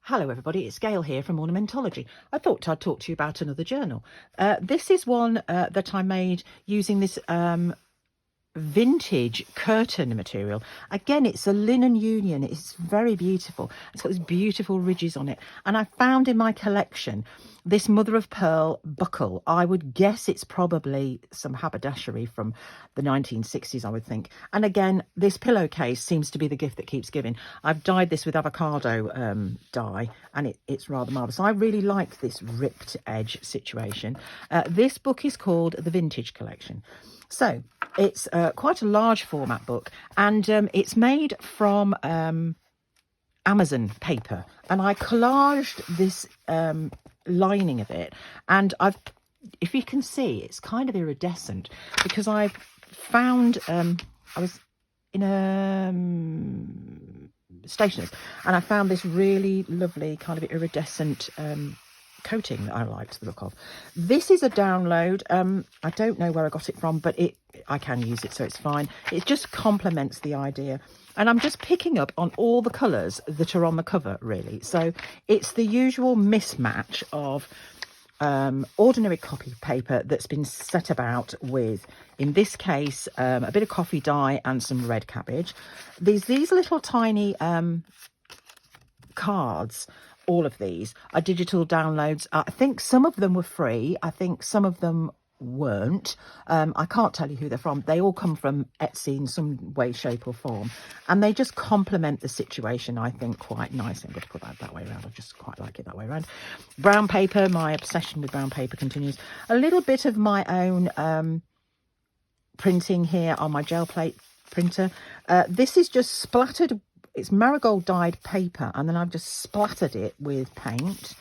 Hello everybody, it's Gail here from Ornamentology. I thought I'd talk to you about another journal. This is one that I made using this vintage curtain material. Again, it's a linen union. It's very beautiful. It's got these beautiful ridges on it. And I found in my collection this mother of pearl buckle. I would guess it's probably some haberdashery from the 1960s, I would think. And again, this pillowcase seems to be the gift that keeps giving. I've dyed this with avocado dye, and it's rather marvellous. I really like this ripped edge situation. This book is called The Vintage Collection. So it's quite a large format book, and it's made from Amazon paper, and I collaged this lining of it, and if you can see, it's kind of iridescent because I've found I was in a stationer's and I found this really lovely kind of iridescent coating that I liked the look of. This is a download. I don't know where I got it from, but I can use it, so it's fine. It just complements the idea, and I'm just picking up on all the colours that are on the cover, really. So it's the usual mismatch of ordinary copy paper that's been set about with, in this case, a bit of coffee dye and some red cabbage. These little tiny cards. All of these are digital downloads. I think some of them were free. I think some of them weren't. I can't tell you who they're from. They all come from Etsy in some way, shape or form. And they just complement the situation, I think, quite nicely. I'm going to put that way around. I just quite like it that way around. Brown paper. My obsession with brown paper continues. A little bit of my own printing here on my gel plate printer. This is just splattered. It's marigold dyed paper, and then I've just splattered it with paint.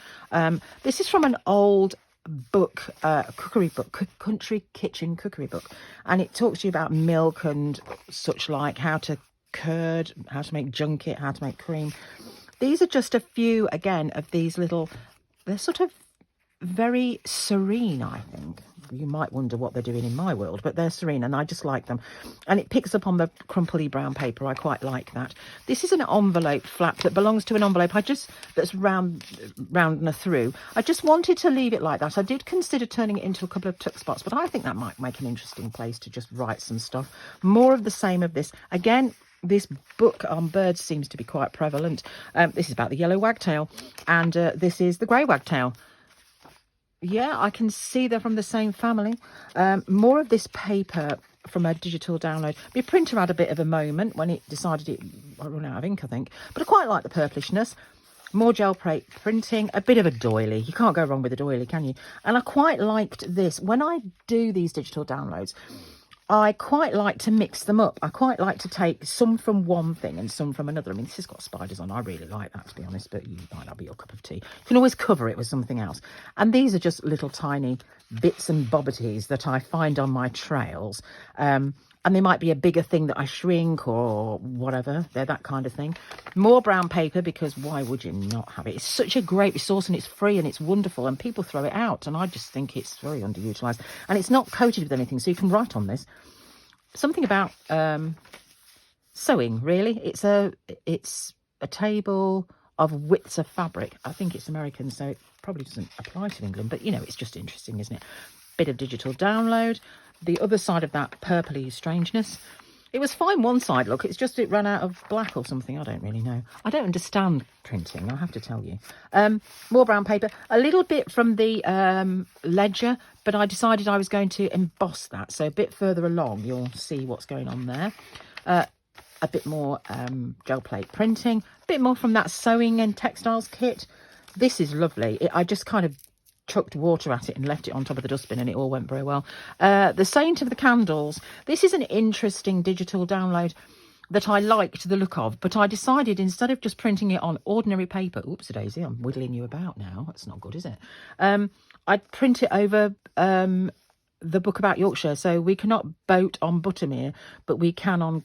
This is from an old book, cookery book, country kitchen cookery book, and it talks to you about milk and such like, how to curd, how to make junket, how to make cream. These are just a few, again, of these little, they're sort of very serene, I think. You might wonder what they're doing in my world, but they're serene, and I just like them. And it picks up on the crumply brown paper. I quite like that. This is an envelope flap that belongs to an envelope that's round and through. I just wanted to leave it like that. I did consider turning it into a couple of tuck spots, but I think that might make an interesting place to just write some stuff. More of the same of this. Again, this book on birds seems to be quite prevalent. This is about the yellow wagtail, and this is the grey wagtail. Yeah, I can see they're from the same family. More of this paper from a digital download. My printer had a bit of a moment when it decided it run out of ink, I think. But I quite like the purplishness. More gel plate printing, a bit of a doily. You can't go wrong with a doily, can you? And I quite liked this. When I do these digital downloads, I quite like to mix them up. I quite like to take some from one thing and some from another. I mean, this has got spiders on. I really like that, to be honest, but you might not be your cup of tea. You can always cover it with something else. And these are just little tiny bits and bobbities that I find on my trails. And they might be a bigger thing that I shrink or whatever. They're that kind of thing. More brown paper, because why would you not have it? It's such a great resource, and it's free and it's wonderful, and people throw it out, and I just think it's very underutilised. And it's not coated with anything, so you can write on this. Something about sewing, really. It's a table of widths of fabric. I think it's American, so it probably doesn't apply to England, but, you know, it's just interesting, isn't it? Bit of digital download. The other side of that purpley strangeness. It was fine one side, look. It's just it ran out of black or something. I don't really know. I don't understand printing, I have to tell you. More brown paper. A little bit from the ledger, but I decided I was going to emboss that. So a bit further along, you'll see what's going on there. A bit more gel plate printing. A bit more from that sewing and textiles kit. This is lovely. I just kind of chucked water at it and left it on top of the dustbin, and it all went very well. The Saint of the Candles. This is an interesting digital download that I liked the look of, but I decided instead of just printing it on ordinary paper, oops-a-daisy, I'm whittling you about now, that's not good, is it? I'd print it over the book about Yorkshire. So we cannot boat on Buttermere, but we can on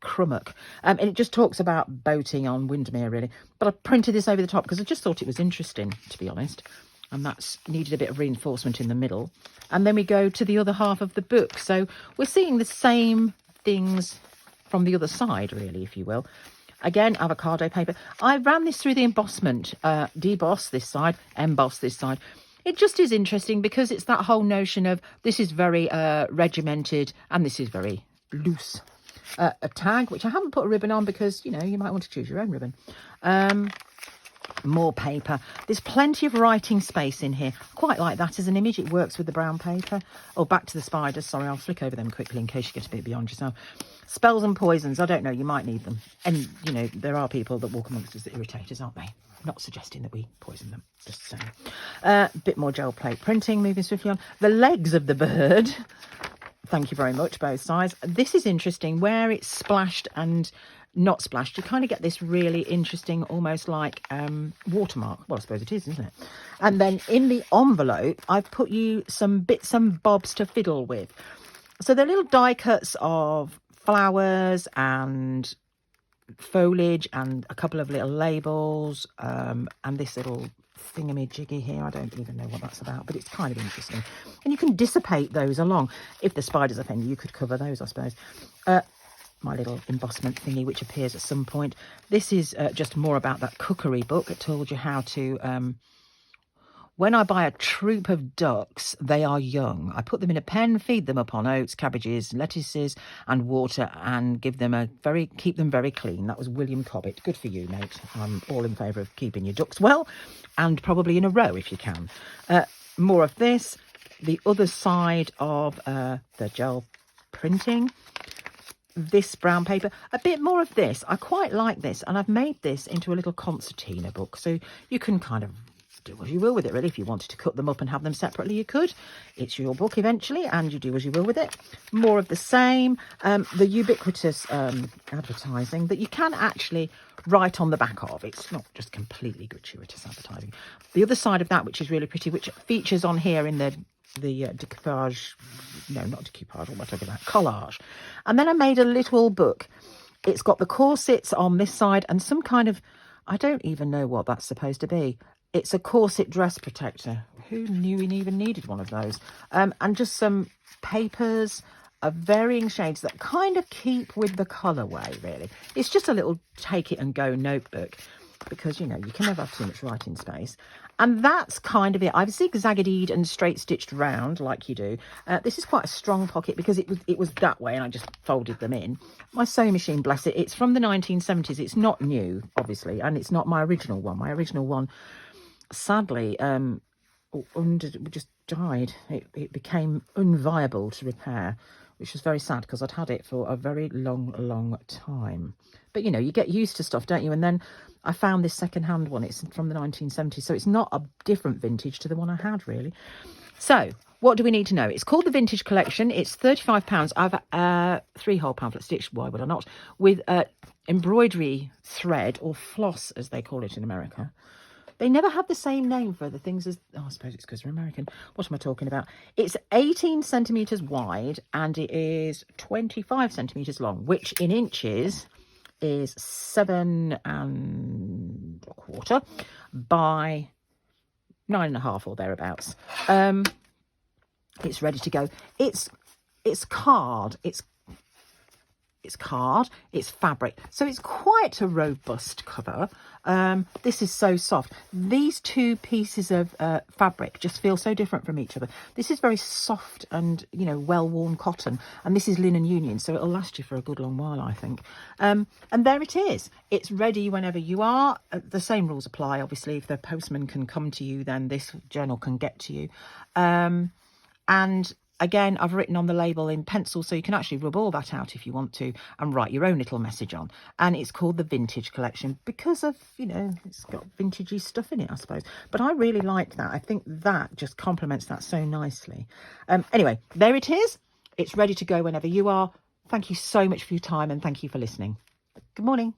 Crummock. And it just talks about boating on Windermere, really. But I printed this over the top because I just thought it was interesting, to be honest. And that's needed a bit of reinforcement in the middle. And then we go to the other half of the book. So we're seeing the same things from the other side, really, if you will. Again, avocado paper. I ran this through the embossment, deboss this side, emboss this side. It just is interesting because it's that whole notion of this is very regimented and this is very loose. A tag, which I haven't put a ribbon on because, you know, you might want to choose your own ribbon. More paper. There's plenty of writing space in here. Quite like that as an image. It works with the brown paper. Oh, back to the spiders. Sorry, I'll flick over them quickly in case you get a bit beyond yourself. Spells and poisons. I don't know. You might need them. And, you know, there are people that walk amongst us that irritate us, aren't they? I'm not suggesting that we poison them. Just saying. Bit more gel plate printing. Moving swiftly on. The legs of the bird. Thank you very much, both sides. This is interesting. Where it's splashed and not splashed, you kind of get this really interesting, almost like watermark. Well, I suppose it is, isn't it? And then in the envelope, I've put you some bits and bobs to fiddle with. So they're little die cuts of flowers and foliage and a couple of little labels and this little thingamajiggy here. I don't even know what that's about, but it's kind of interesting. And you can dissipate those along. If the spiders offend you, you could cover those, I suppose. My little embossment thingy, which appears at some point. This is just more about that cookery book. It told you how to... when I buy a troop of ducks, they are young. I put them in a pen, feed them upon oats, cabbages, lettuces and water and keep them very clean. That was William Cobbett. Good for you, mate. I'm all in favour of keeping your ducks well and probably in a row if you can. More of this. The other side of the gel printing. This brown paper, a bit more of this. I quite like this, and I've made this into a little concertina book, so you can kind of do as you will with it, really. If you wanted to cut them up and have them separately, you could. It's your book eventually, and you do as you will with it. More of the same. The ubiquitous advertising that you can actually write on the back of. It's not just completely gratuitous advertising. The other side of that, which is really pretty, which features on here in the decoupage, no, not decoupage, what am I talking about? Collage. And then I made a little book. It's got the corsets on this side and some kind of, I don't even know what that's supposed to be. It's a corset dress protector. Who knew we even needed one of those? And just some papers of varying shades that kind of keep with the colourway, really. It's just a little take it and go notebook because, you know, you can never have too much writing space. And that's kind of it. I've zigzagged and straight stitched round like you do. This is quite a strong pocket because it was that way and I just folded them in. My sewing machine, bless it, it's from the 1970s. It's not new, obviously, and it's not my original one. My original one, sadly, just died. It became unviable to repair, which was very sad because I'd had it for a very long time. But, you know, you get used to stuff, don't you? And then I found this second-hand one. It's from the 1970s, so it's not a different vintage to the one I had, really. So, what do we need to know? It's called the Vintage Collection. It's £35. I've 3 whole pamphlet stitched, why would I not, with embroidery thread, or floss, as they call it in America. They never have the same name for the things as... Oh, I suppose it's because they're American. What am I talking about? It's 18 centimetres wide and it is 25 centimetres long, which in inches is 7 1/4 by 9 1/2 or thereabouts. It's ready to go. It's card. It's fabric, so it's quite a robust cover. This is so soft. These two pieces of fabric just feel so different from each other. This is very soft and, you know, well-worn cotton, and this is linen union, so it'll last you for a good long while, I think. And there it is. It's ready whenever you are. The same rules apply, obviously. If the postman can come to you, then this journal can get to you. And again, I've written on the label in pencil, so you can actually rub all that out if you want to and write your own little message on. And it's called the Vintage Collection because of, you know, it's got vintagey stuff in it, I suppose. But I really like that. I think that just complements that so nicely. Anyway, there it is. It's ready to go whenever you are. Thank you so much for your time and thank you for listening. Good morning.